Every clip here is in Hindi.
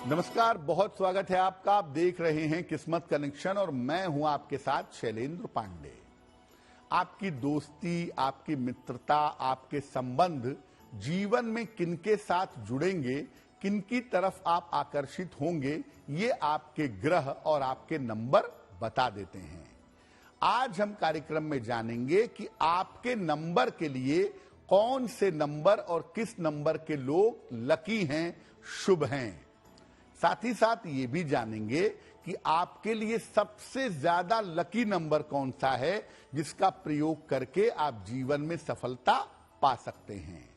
नमस्कार, बहुत स्वागत है आपका। आप देख रहे हैं किस्मत कनेक्शन और मैं हूं आपके साथ शैलेंद्र पांडे। आपकी दोस्ती, आपकी मित्रता, आपके संबंध जीवन में किनके साथ जुड़ेंगे, किनकी तरफ आप आकर्षित होंगे, ये आपके ग्रह और आपके नंबर बता देते हैं। आज हम कार्यक्रम में जानेंगे कि आपके नंबर के लिए कौन से नंबर और किस नंबर के लोग लकी हैं, शुभ हैं। साथ ही साथ ये भी जानेंगे कि आपके लिए सबसे ज्यादा लकी नंबर कौन सा है, जिसका प्रयोग करके आप जीवन में सफलता पा सकते हैं।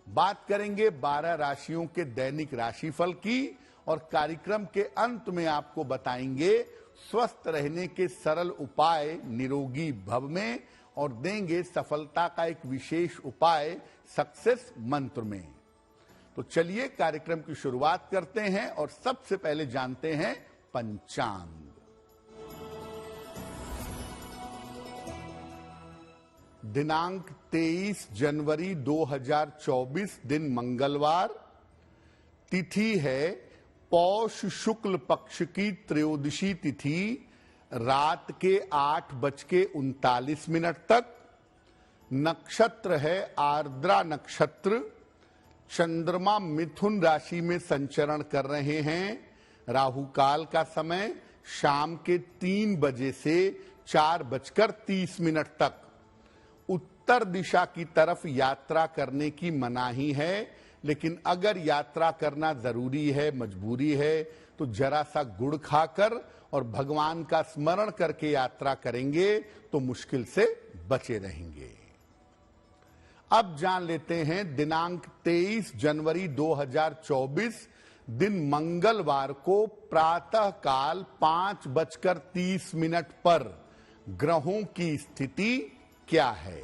बात करेंगे 12 राशियों के दैनिक राशिफल की और कार्यक्रम के अंत में आपको बताएंगे स्वस्थ रहने के सरल उपाय निरोगी भव में और देंगे सफलता का एक विशेष उपाय सक्सेस मंत्र में। तो चलिए कार्यक्रम की शुरुआत करते हैं और सबसे पहले जानते हैं पंचांग। दिनांक 23 जनवरी 2024 दिन मंगलवार। तिथि है पौष शुक्ल पक्ष की त्रयोदशी तिथि रात के 8:39 तक। नक्षत्र है आर्द्रा नक्षत्र। चंद्रमा मिथुन राशि में संचरण कर रहे हैं। राहु काल का समय शाम के 3 बजे से 4:30 तक। उत्तर दिशा की तरफ यात्रा करने की मनाही है, लेकिन अगर यात्रा करना जरूरी है, मजबूरी है, तो जरा सा गुड़ खाकर और भगवान का स्मरण करके यात्रा करेंगे तो मुश्किल से बचे रहेंगे। अब जान लेते हैं दिनांक 23 जनवरी 2024 दिन मंगलवार को प्रातः काल 5:30 पर ग्रहों की स्थिति क्या है।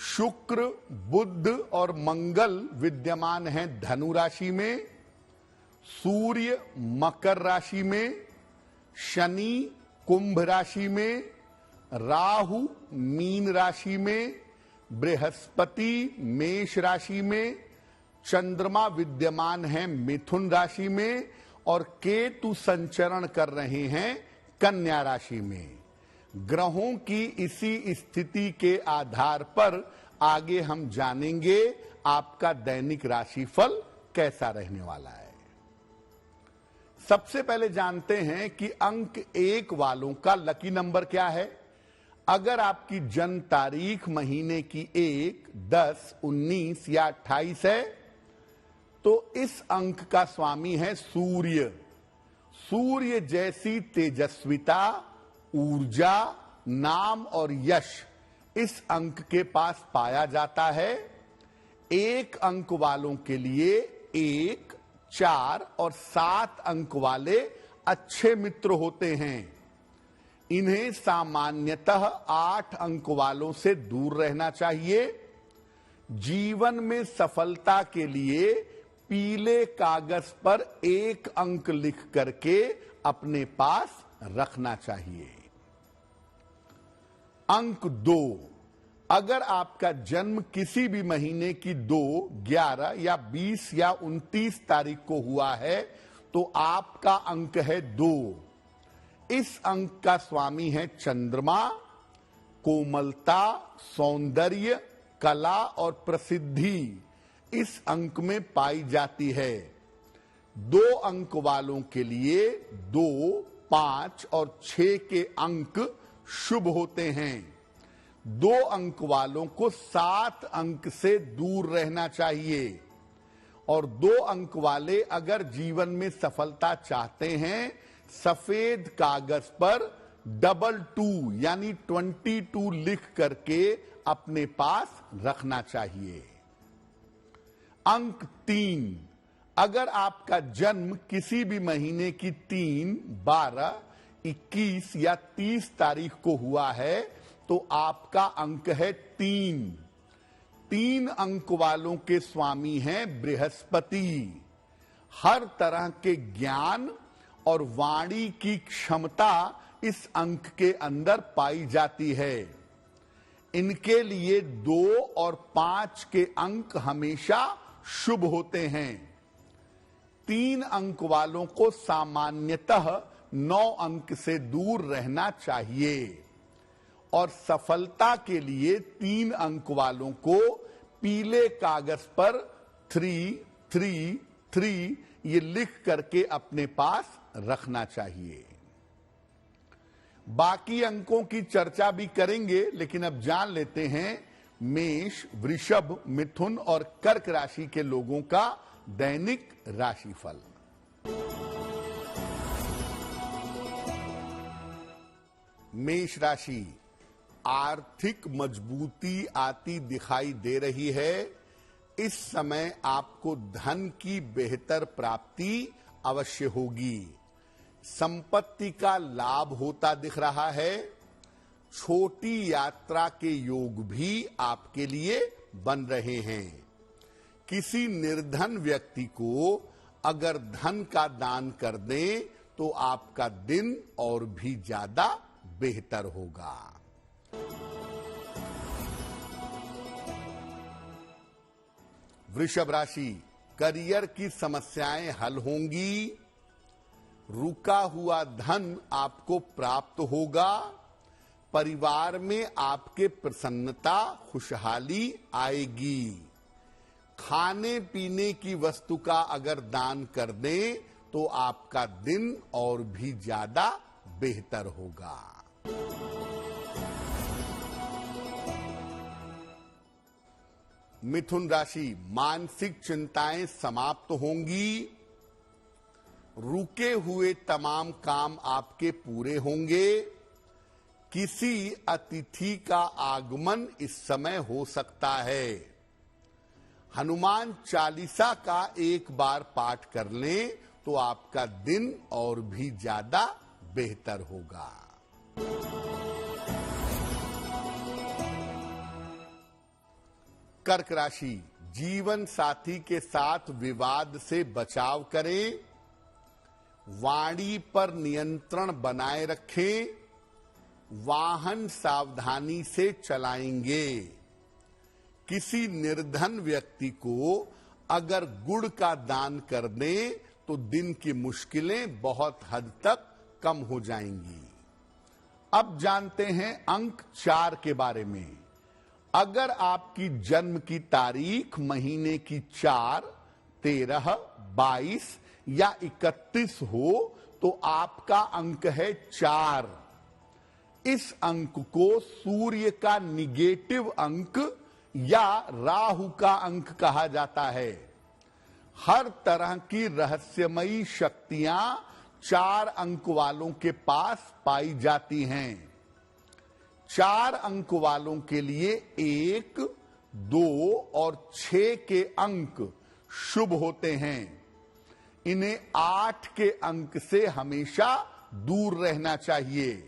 शुक्र, बुध और मंगल विद्यमान हैं धनु राशि में। सूर्य मकर राशि में। शनि कुंभ राशि में। राहु मीन राशि में। बृहस्पति मेष राशि में। चंद्रमा विद्यमान है मिथुन राशि में और केतु संचरण कर रहे हैं कन्या राशि में। ग्रहों की इसी स्थिति के आधार पर आगे हम जानेंगे आपका दैनिक राशिफल कैसा रहने वाला है। सबसे पहले जानते हैं कि अंक 1 वालों का लकी नंबर क्या है। अगर आपकी जन्म तारीख महीने की 1, 10, 19 या 28 है तो इस अंक का स्वामी है सूर्य। सूर्य जैसी तेजस्विता, ऊर्जा, नाम और यश इस अंक के पास पाया जाता है। 1 अंक वालों के लिए 1, 4 और 7 अंक वाले अच्छे मित्र होते हैं। इन्हें सामान्यतः 8 अंक वालों से दूर रहना चाहिए। जीवन में सफलता के लिए पीले कागज पर 1 अंक लिख करके अपने पास रखना चाहिए। अंक 2, अगर आपका जन्म किसी भी महीने की 2, 11 या 20 या 29 तारीख को हुआ है तो आपका अंक है 2। इस अंक का स्वामी है चंद्रमा। कोमलता, सौंदर्य, कला और प्रसिद्धि इस अंक में पाई जाती है। 2 अंक वालों के लिए 2, 5 और 6 के अंक शुभ होते हैं। 2 अंक वालों को 7 अंक से दूर रहना चाहिए। और 2 अंक वाले अगर जीवन में सफलता चाहते हैं, सफेद कागज पर 22 यानी 22 लिख करके अपने पास रखना चाहिए। अंक 3, अगर आपका जन्म किसी भी महीने की 3, 12, 21 या 30 तारीख को हुआ है तो आपका अंक है 3। 3 अंक वालों के स्वामी हैं बृहस्पति। हर तरह के ज्ञान और वाणी की क्षमता इस अंक के अंदर पाई जाती है। इनके लिए 2 और 5 के अंक हमेशा शुभ होते हैं। 3 अंक वालों को सामान्यतः 9 अंक से दूर रहना चाहिए और सफलता के लिए 3 अंक वालों को पीले कागज पर 333 ये लिख करके अपने पास रखना चाहिए। बाकी अंकों की चर्चा भी करेंगे, लेकिन अब जान लेते हैं मेष, वृषभ, मिथुन और कर्क राशि के लोगों का दैनिक राशिफल। मेष राशि, आर्थिक मजबूती आती दिखाई दे रही है। इस समय आपको धन की बेहतर प्राप्ति अवश्य होगी। संपत्ति का लाभ होता दिख रहा है। छोटी यात्रा के योग भी आपके लिए बन रहे हैं। किसी निर्धन व्यक्ति को अगर धन का दान कर दें तो आपका दिन और भी ज्यादा बेहतर होगा। वृषभ राशि, करियर की समस्याएं हल होंगी। रुका हुआ धन आपको प्राप्त होगा। परिवार में आपके प्रसन्नता, खुशहाली आएगी। खाने पीने की वस्तु का अगर दान कर दें तो आपका दिन और भी ज्यादा बेहतर होगा। मिथुन राशि, मानसिक चिंताएं समाप्त होंगी। रुके हुए तमाम काम आपके पूरे होंगे। किसी अतिथि का आगमन इस समय हो सकता है। हनुमान चालीसा का एक बार पाठ कर लें तो आपका दिन और भी ज्यादा बेहतर होगा। कर्क राशि, जीवन साथी के साथ विवाद से बचाव करें। वाणी पर नियंत्रण बनाए रखें। वाहन सावधानी से चलाएंगे। किसी निर्धन व्यक्ति को अगर गुड़ का दान कर दें तो दिन की मुश्किलें बहुत हद तक कम हो जाएंगी। अब जानते हैं अंक 4 के बारे में। अगर आपकी जन्म की तारीख महीने की 4, 13, 22 या 31 हो तो आपका अंक है 4। इस अंक को सूर्य का निगेटिव अंक या राहु का अंक कहा जाता है। हर तरह की रहस्यमयी शक्तियां 4 अंक वालों के पास पाई जाती हैं। 4 अंक वालों के लिए 1, 2 और 6 के अंक शुभ होते हैं। इन्हें 8 के अंक से हमेशा दूर रहना चाहिए।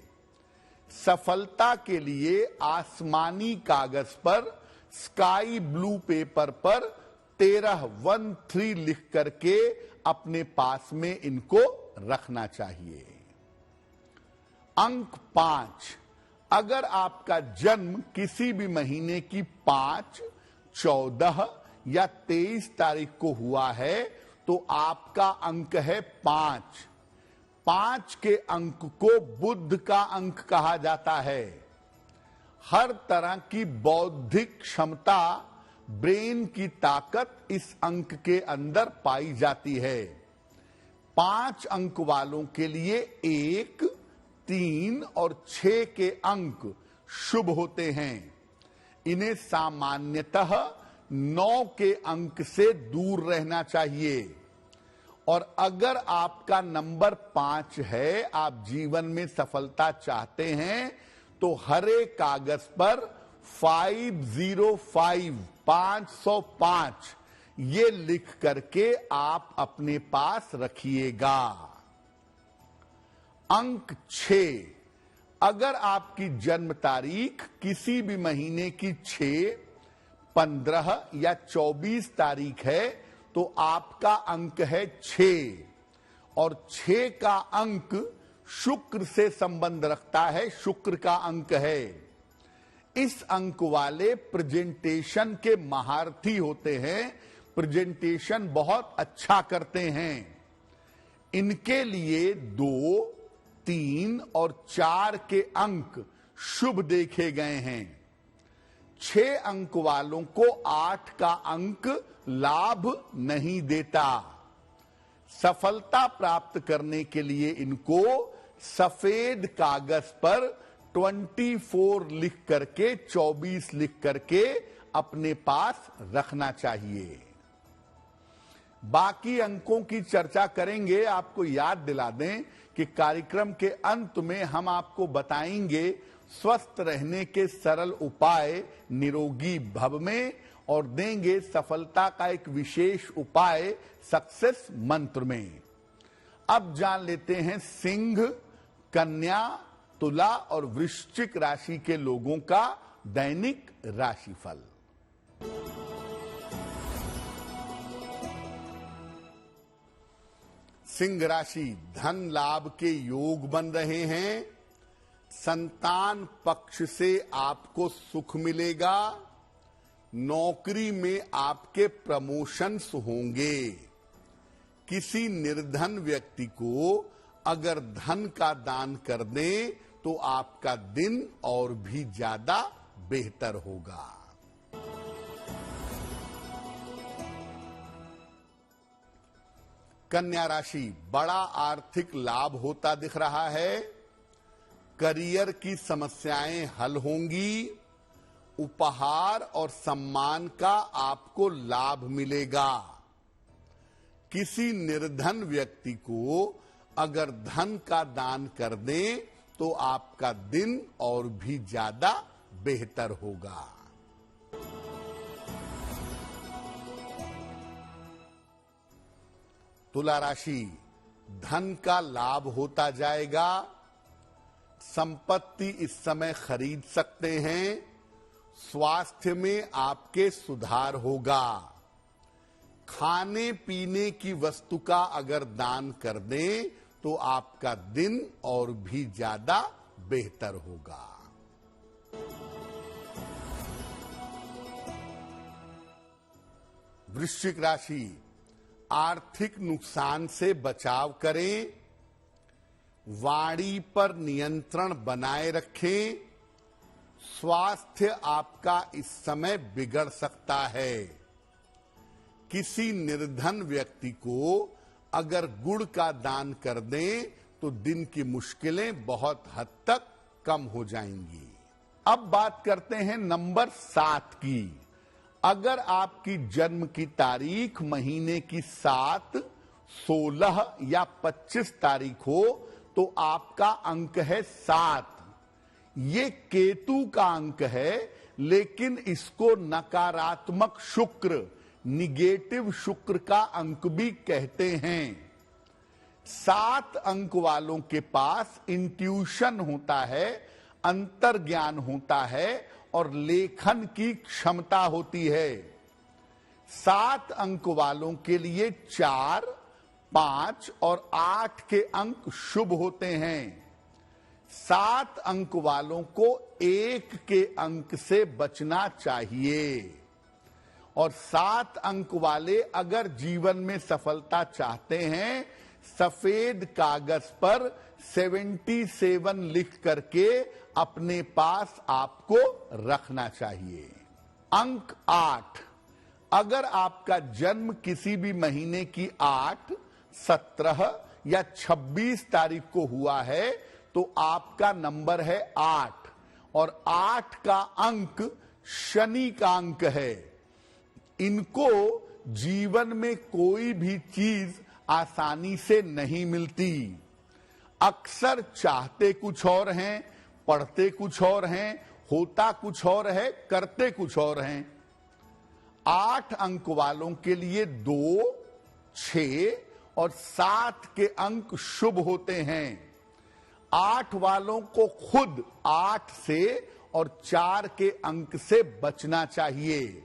सफलता के लिए आसमानी कागज पर, स्काई ब्लू पेपर पर 1313 लिख करके अपने पास में इनको रखना चाहिए। अंक 5, अगर आपका जन्म किसी भी महीने की 5, 14 या 23 तारीख को हुआ है तो आपका अंक है 5। 5 के अंक को बुध का अंक कहा जाता है। हर तरह की बौद्धिक क्षमता, ब्रेन की ताकत इस अंक के अंदर पाई जाती है। 5 अंक वालों के लिए 1, 3 और 6 के अंक शुभ होते हैं। इन्हें सामान्यतः 9 के अंक से दूर रहना चाहिए। और अगर आपका नंबर 5 है, आप जीवन में सफलता चाहते हैं तो हरे कागज पर 505 ये लिख करके आप अपने पास रखिएगा। अंक 6, अगर आपकी जन्म तारीख किसी भी महीने की 6, 15 या 24 तारीख है तो आपका अंक है 6 और 6 का अंक शुक्र से संबंध रखता है। शुक्र का अंक है। इस अंक वाले प्रेजेंटेशन के महारथी होते हैं। प्रेजेंटेशन बहुत अच्छा करते हैं। इनके लिए 2, 3 और 4 के अंक शुभ देखे गए हैं। 6 अंक वालों को 8 का अंक लाभ नहीं देता। सफलता प्राप्त करने के लिए इनको सफेद कागज पर 24 लिख करके 24 लिख करके अपने पास रखना चाहिए। बाकी अंकों की चर्चा करेंगे। आपको याद दिला दें कि कार्यक्रम के अंत में हम आपको बताएंगे स्वस्थ रहने के सरल उपाय निरोगी भव में, और देंगे सफलता का एक विशेष उपाय सक्सेस मंत्र में। अब जान लेते हैं सिंह, कन्या, तुला और वृश्चिक राशि के लोगों का दैनिक राशिफल। सिंह राशि, धन लाभ के योग बन रहे हैं। संतान पक्ष से आपको सुख मिलेगा। नौकरी में आपके प्रमोशंस होंगे। किसी निर्धन व्यक्ति को अगर धन का दान कर दें तो आपका दिन और भी ज्यादा बेहतर होगा। कन्या राशि, बड़ा आर्थिक लाभ होता दिख रहा है। करियर की समस्याएं हल होंगी। उपहार और सम्मान का आपको लाभ मिलेगा। किसी निर्धन व्यक्ति को अगर धन का दान कर दें तो आपका दिन और भी ज्यादा बेहतर होगा। तुला राशि, धन का लाभ होता जाएगा। संपत्ति इस समय खरीद सकते हैं। स्वास्थ्य में आपके सुधार होगा। खाने पीने की वस्तु का अगर दान कर दें तो आपका दिन और भी ज्यादा बेहतर होगा। वृश्चिक राशि, आर्थिक नुकसान से बचाव करें। वाणी पर नियंत्रण बनाए रखें। स्वास्थ्य आपका इस समय बिगड़ सकता है। किसी निर्धन व्यक्ति को अगर गुड़ का दान कर दें तो दिन की मुश्किलें बहुत हद तक कम हो जाएंगी। अब बात करते हैं नंबर 7 की। अगर आपकी जन्म की तारीख महीने की 7, 16 या 25 तारीख हो तो आपका अंक है 7। ये केतु का अंक है, लेकिन इसको नकारात्मक शुक्र, निगेटिव शुक्र का अंक भी कहते हैं। 7 अंक वालों के पास इंट्यूशन होता है, अंतर्ज्ञान होता है और लेखन की क्षमता होती है। 7 अंक वालों के लिए 4, 5 और 8 के अंक शुभ होते हैं। 7 अंक वालों को 1 के अंक से बचना चाहिए। और 7 अंक वाले अगर जीवन में सफलता चाहते हैं, सफेद कागज पर 77 लिख करके अपने पास आपको रखना चाहिए। अंक 8, अगर आपका जन्म किसी भी महीने की 8, 17 या 26 तारीख को हुआ है तो आपका नंबर है 8 और 8 का अंक शनि का अंक है। इनको जीवन में कोई भी चीज आसानी से नहीं मिलती। अक्सर चाहते कुछ और हैं, पढ़ते कुछ और हैं, होता कुछ और है, करते कुछ और हैं। 8 अंक वालों के लिए 2, 6 और 7 के अंक शुभ होते हैं। 8 वालों को खुद 8 से और 4 के अंक से बचना चाहिए।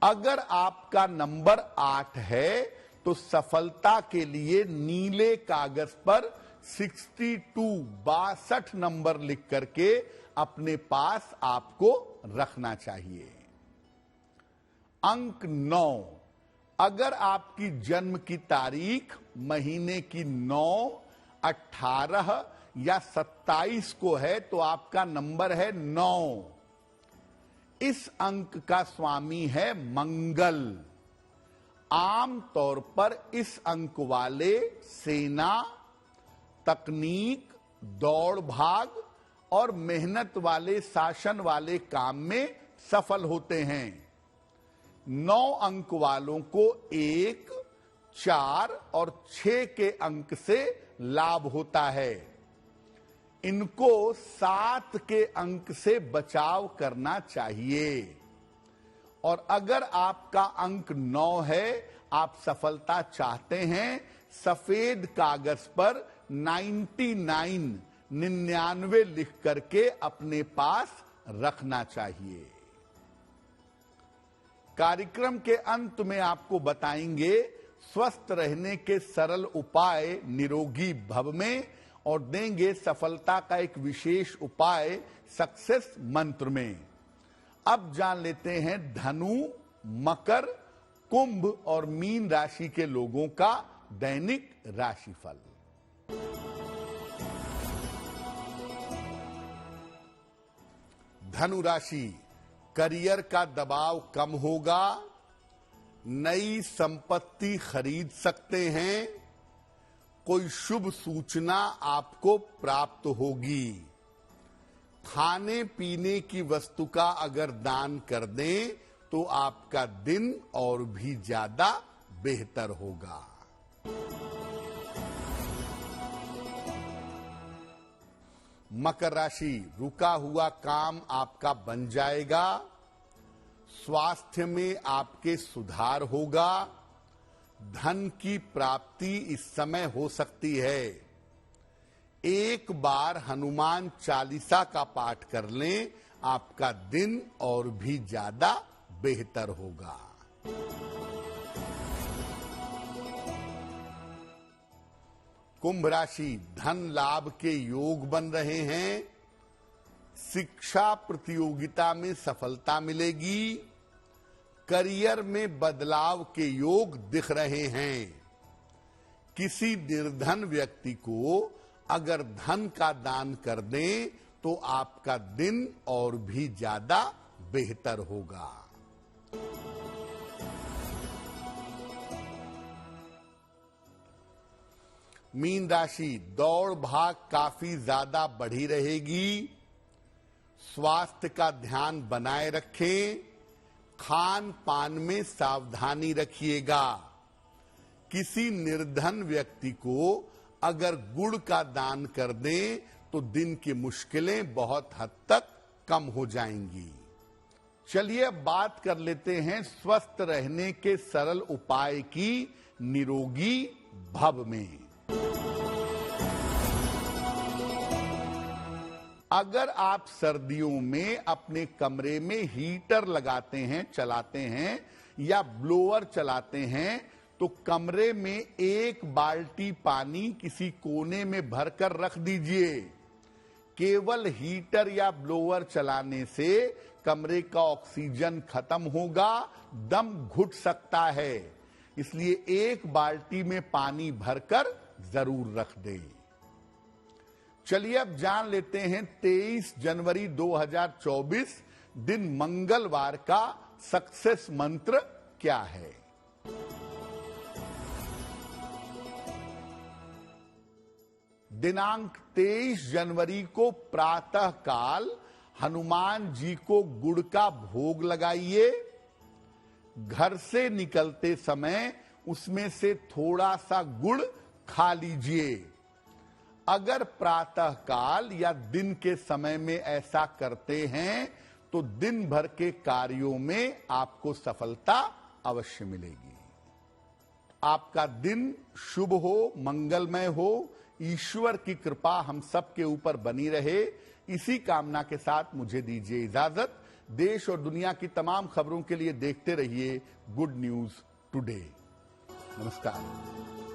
अगर आपका नंबर 8 है तो सफलता के लिए नीले कागज पर 62 नंबर लिख करके अपने पास आपको रखना चाहिए। अंक 9, अगर आपकी जन्म की तारीख महीने की 9, 18 या 27 को है तो आपका नंबर है 9। इस अंक का स्वामी है मंगल। आम तौर पर इस अंक वाले सेना, तकनीक, दौड़ भाग और मेहनत वाले, शासन वाले काम में सफल होते हैं। 9 अंक वालों को 1, 4 और 6 के अंक से लाभ होता है। इनको 7 के अंक से बचाव करना चाहिए। और अगर आपका अंक 9 है, आप सफलता चाहते हैं, सफेद कागज पर 99 लिख करके अपने पास रखना चाहिए। कार्यक्रम के अंत में आपको बताएंगे स्वस्थ रहने के सरल उपाय निरोगी भव में, और देंगे सफलता का एक विशेष उपाय सक्सेस मंत्र में। अब जान लेते हैं धनु, मकर, कुंभ और मीन राशि के लोगों का दैनिक राशिफल। धनु राशि, करियर का दबाव कम होगा, नई संपत्ति खरीद सकते हैं, कोई शुभ सूचना आपको प्राप्त होगी। खाने पीने की वस्तु का अगर दान कर दें तो आपका दिन और भी ज्यादा बेहतर होगा। मकर राशि, रुका हुआ काम आपका बन जाएगा, स्वास्थ्य में आपके सुधार होगा, धन की प्राप्ति इस समय हो सकती है। एक बार हनुमान चालीसा का पाठ कर लें, आपका दिन और भी ज्यादा बेहतर होगा। कुंभ राशि, धन लाभ के योग बन रहे हैं, शिक्षा प्रतियोगिता में सफलता मिलेगी, करियर में बदलाव के योग दिख रहे हैं। किसी निर्धन व्यक्ति को अगर धन का दान कर दें तो आपका दिन और भी ज्यादा बेहतर होगा। मीन राशि, दौड़ भाग काफी ज्यादा बढ़ी रहेगी, स्वास्थ्य का ध्यान बनाए रखें, खान पान में सावधानी रखिएगा। किसी निर्धन व्यक्ति को अगर गुड़ का दान कर दें तो दिन की मुश्किलें बहुत हद तक कम हो जाएंगी। चलिए अब बात कर लेते हैं स्वस्थ रहने के सरल उपाय की निरोगी भव में। अगर आप सर्दियों में अपने कमरे में हीटर लगाते हैं, चलाते हैं या ब्लोअर चलाते हैं तो कमरे में 1 बाल्टी पानी किसी कोने में भरकर रख दीजिए। केवल हीटर या ब्लोअर चलाने से कमरे का ऑक्सीजन खत्म होगा, दम घुट सकता है, इसलिए 1 बाल्टी में पानी भरकर जरूर रख दें। चलिए अब जान लेते हैं 23 जनवरी 2024 दिन मंगलवार का सक्सेस मंत्र क्या है। दिनांक 23 जनवरी को प्रातः काल हनुमान जी को गुड़ का भोग लगाइए। घर से निकलते समय उसमें से थोड़ा सा गुड़ खा लीजिए। अगर प्रातः काल या दिन के समय में ऐसा करते हैं तो दिन भर के कार्यों में आपको सफलता अवश्य मिलेगी। आपका दिन शुभ हो, मंगलमय हो, ईश्वर की कृपा हम सब के ऊपर बनी रहे, इसी कामना के साथ मुझे दीजिए इजाजत। देश और दुनिया की तमाम खबरों के लिए देखते रहिए गुड न्यूज टुडे। नमस्कार।